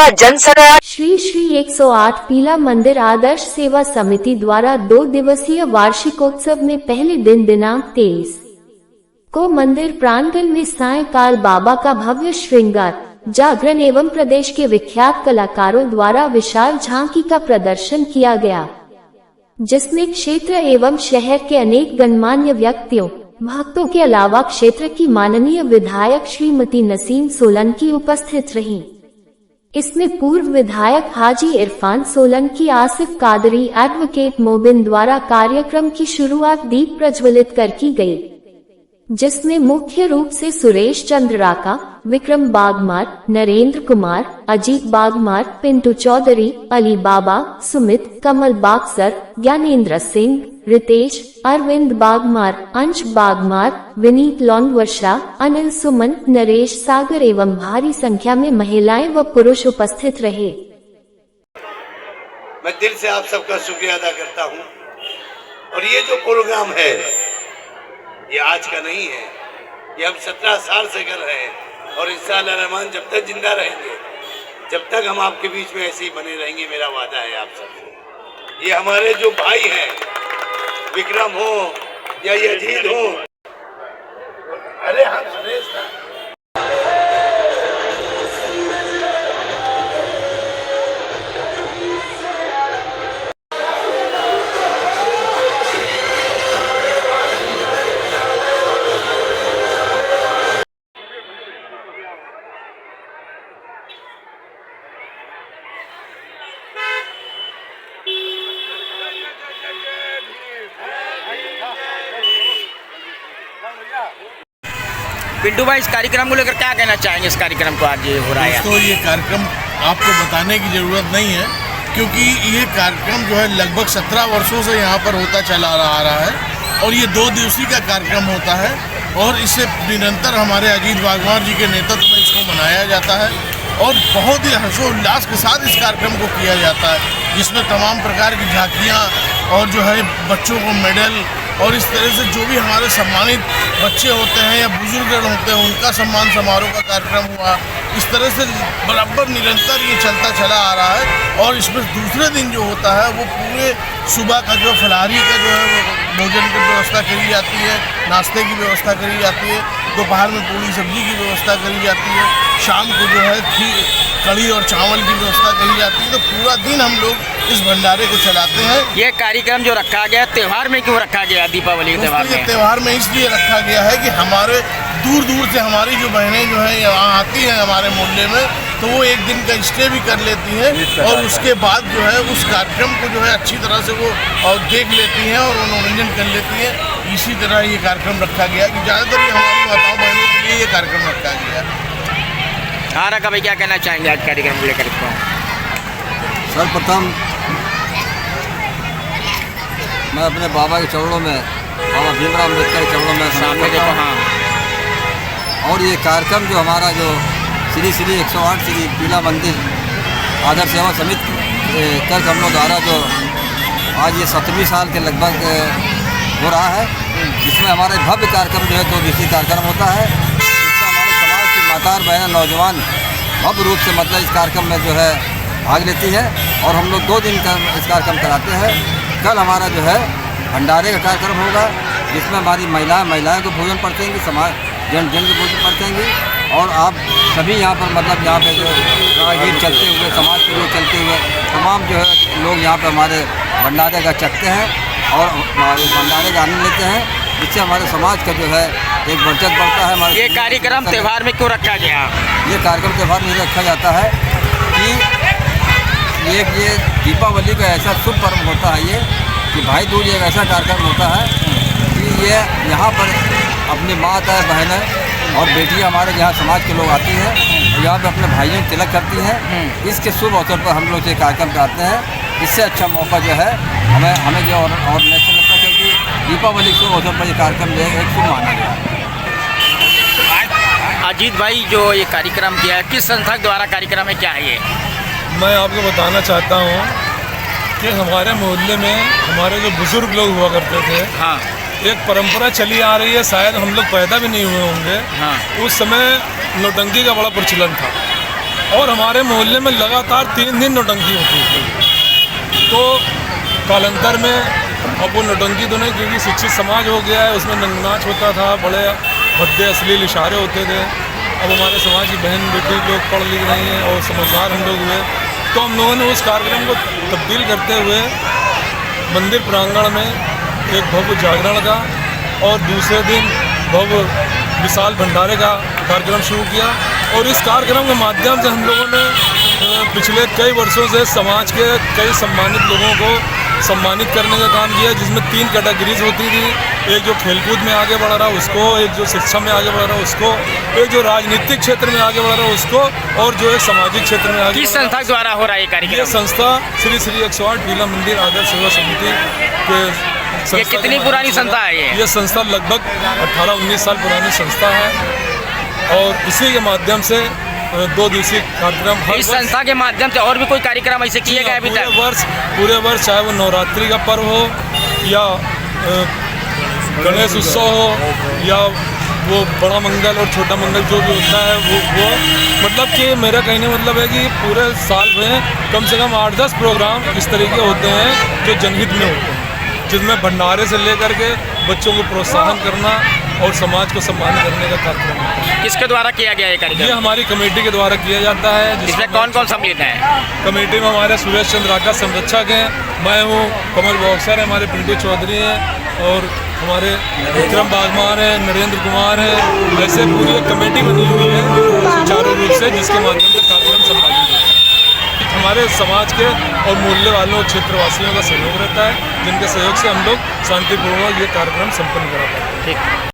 सेवा जनसंग्रह श्री 108 पीला मंदिर आदर्श सेवा समिति द्वारा 2 दिवसीय वार्षिकोत्सव में पहले दिन दिनांक 23 को मंदिर प्रांगण में सायंकाल बाबा का भव्य श्रृंगार, जागरण एवं प्रदेश के विख्यात कलाकारों द्वारा विशाल झांकी का प्रदर्शन किया गया, जिसमें क्षेत्र एवं शहर के अनेक गणमान्य व्यक्तियों, भक्तों के अलावा क्षेत्र की माननीय विधायक श्रीमती नसीम सोलंकी उपस्थित रहीं। इसमें पूर्व विधायक हाजी इरफान सोलंकी, आसिफ कादरी, एडवोकेट मोबिन द्वारा कार्यक्रम की शुरुआत दीप प्रज्वलित कर की गई, जिसमें मुख्य रूप से सुरेश चंद्र राका, विक्रम बागमार, नरेंद्र कुमार, अजीत बागमार, पिंटू चौधरी, अली बाबा, सुमित, कमल बागसर, ज्ञानेंद्र सिंह, रितेश, अरविंद बागमार, अंश बागमार, विनीत लौंडवर्षा, अनिल सुमन, नरेश सागर एवं भारी संख्या में महिलाएं व पुरुष उपस्थित रहे। मैं दिल से आप सबका शुक्रिया अदा करता हूं। और ये जो प्रोग्राम है ये आज का नहीं है, ये हम 17 साल से कर रहे हैं और इंशाअल्लाह रहमान जब तक जिंदा रहेंगे, जब तक हम आपके बीच में ऐसे ही बने रहेंगे, मेरा वादा है आप सबसे। ये हमारे जो भाई हैं, विक्रम हो या यजीद हो, अरे हम सुरेश था। पिंटू भाई, इस कार्यक्रम को लेकर क्या कहना चाहेंगे? इस कार्यक्रम को आज ये हो रहा है। दोस्तों, ये कार्यक्रम आपको बताने की ज़रूरत नहीं है, क्योंकि ये कार्यक्रम जो है लगभग 17 वर्षों से यहाँ पर होता चला आ रहा है और ये 2 दिवसीय का कार्यक्रम होता है और इसे निरंतर हमारे अजीत बागमार जी के नेतृत्व में इसको मनाया जाता है और बहुत ही हर्षोल्लास के साथ इस कार्यक्रम को किया जाता है, जिसमें तमाम प्रकार की झांकियाँ और जो है बच्चों को मेडल और इस तरह से जो भी हमारे सम्मानित बच्चे होते हैं या बुजुर्ग होते हैं उनका सम्मान समारोह का कार्यक्रम हुआ। इस तरह से बराबर निरंतर ये चलता चला आ रहा है। और इसमें दूसरे दिन जो होता है वो पूरे सुबह का जो फलाहारी का जो है भोजन की व्यवस्था करी जाती है, नाश्ते की व्यवस्था करी जाती है, दोपहर में पूरी सब्जी की व्यवस्था करी जाती है, शाम को जो है कढ़ी और चावल की व्यवस्था करी जाती है। तो पूरा दिन हम लोग इस भंडारे को चलाते हैं। ये कार्यक्रम जो रखा गया त्यौहार में क्यों रखा गया? दीपावली के त्यौहार में त्यौहार में इसलिए रखा गया है कि हमारे दूर दूर से हमारी जो बहनें जो हैं यहाँ आती हैं हमारे मोहल्ले में, तो वो एक दिन का स्टे भी कर लेती हैं और उसके बाद जो है उस कार्यक्रम को जो है अच्छी तरह से वो और देख लेती हैं और मनोरंजन कर लेती हैं। इसी तरह ये कार्यक्रम रखा गया कि ज़्यादातर ये हमारी माताओं बहनों के लिए ये कार्यक्रम रखा गया है। हाँ रखा भाई, क्या कहना चाहेंगे आज कार्यक्रम को लेकर? सर्वप्रथम मैं अपने बाबा के चरणों में, बाबा भीमराव अम्बेडकर के चरणों में सामने देखो। हाँ, और ये कार्यक्रम जो हमारा जो श्री 108 श्री पीला मंदिर आदर्श सेवा समिति कर कमलों द्वारा जो आज ये 17वीं साल के लगभग हो रहा है, जिसमें हमारा भव्य कार्यक्रम जो है 2 दिवसीय कार्यक्रम होता है, जिसमें हमारे समाज की माताएं बहनें नौजवान भव्य रूप से मतलब इस कार्यक्रम में जो है भाग लेती है और हम लोग 2 दिन का इस कार्यक्रम कराते हैं। कल हमारा जो है भंडारे का कार्यक्रम होगा, जिसमें हमारी महिलाएं को भोजन परतेंगी, समाज जन को भोजन परतेंगी और आप सभी यहाँ पर मतलब यहाँ पे जो राहगीर चलते हुए, समाज के लोग चलते हुए तमाम जो है लोग यहाँ पे हमारे भंडारे का चखते हैं और भंडारे का आनंद लेते हैं, जिससे हमारे समाज का जो है एक बचत बढ़ता है। हमारे ये कार्यक्रम त्यौहार में क्यों रखा गया? ये कार्यक्रम त्यौहार में रखा जाता है कि ये दीपावली का ऐसा शुभ पर्व होता है ये कि भाई दूज एक ऐसा कार्यक्रम होता है कि ये यहाँ पर अपनी माता बहनें और बेटियाँ हमारे यहाँ समाज के लोग आती हैं और यहाँ पे अपने भाइयों की तिलक करती हैं। इसके शुभ अवसर पर हम लोग ये कार्यक्रम कराते हैं। इससे अच्छा मौका जो है हमें जो और नेक्स्ट लगता है, क्योंकि दीपावली के शुभ अवसर पर ये कार्यक्रम जो है एक शुभ माना गया है। अजीत भाई, जो ये कार्यक्रम किया है किस संस्था द्वारा कार्यक्रम है, क्या है ये? मैं आपको बताना चाहता हूँ कि हमारे मोहल्ले में हमारे जो बुजुर्ग लोग हुआ करते थे, हाँ, एक परंपरा चली आ रही है, शायद हम लोग पैदा भी नहीं हुए होंगे। हाँ, उस समय नौटंकी का बड़ा प्रचलन था और हमारे मोहल्ले में लगातार 3 दिन नौटंकी होती थी। तो कालांतर में अब वो नौटंकी तो नहीं, क्योंकि शिक्षित समाज हो गया है, उसमें नंगनाच होता था, बड़े भद्दे अश्लील इशारे होते थे। अब हमारे समाज की बहन बेटी लोग पढ़ लिख रही हैं और समझदार हम लोग हुए, तो हम लोगों ने उस कार्यक्रम को तब्दील करते हुए मंदिर प्रांगण में एक भव्य जागरण का और दूसरे दिन भव्य विशाल भंडारे का कार्यक्रम शुरू किया। और इस कार्यक्रम के माध्यम से हम लोगों ने पिछले कई वर्षों से समाज के कई सम्मानित लोगों को सम्मानित करने का काम किया, जिसमें 3 कैटेगरीज होती थी। एक जो खेलकूद में आगे बढ़ रहा उसको, एक जो शिक्षा में आगे बढ़ रहा उसको, एक जो राजनीतिक क्षेत्र में आगे बढ़ रहा उसको, और जो एक सामाजिक क्षेत्र में आगे। किस संस्था द्वारा हो रहा है ये कार्यक्रम? ये संस्था श्री श्री 108 पीला मंदिर आदर्श सेवा समिति के। ये कितनी पुरानी संस्था है? ये संस्था लगभग 18-19 साल पुरानी संस्था है और इसी के माध्यम से 2 दिवसीय कार्यक्रम इस संस्था के माध्यम से और भी कोई कार्यक्रम ऐसे किए गए अभी तक? पूरे वर्ष, चाहे वो नवरात्रि का पर्व हो या गणेश उत्सव हो या वो बड़ा मंगल और छोटा मंगल जो भी होता है वो मतलब कि मेरा कहने मतलब है कि पूरे साल में कम से कम 8-10 प्रोग्राम इस तरीके होते हैं जो जनहित में होते हैं, जिसमें भंडारे से लेकर के बच्चों को प्रोत्साहन करना और समाज को सम्मान करने का कार्यक्रम है। किसके द्वारा किया गया ये कार्यक्रम? ये हमारी कमेटी के द्वारा किया जाता है। जिसमें कौन कौन सम्मिलित है? कमेटी में हमारे सुरेश चंद्र राका संरक्षक हैं, मैं हूँ, कमल बॉक्सर है, हमारे पिंटू चौधरी हैं और हमारे विक्रम बागमान है, नरेंद्र कुमार है। ऐसे पूरी एक कमेटी बनी हुई है सुचारू रूप से, जिसके माध्यम से कार्यक्रम संपादित होता है। हमारे समाज के और मोहल्ले वालों क्षेत्रवासियों का सहयोग रहता है, जिनके सहयोग से हम लोग शांतिपूर्वक ये कार्यक्रम संपन्न करा पाते हैं। ठीक।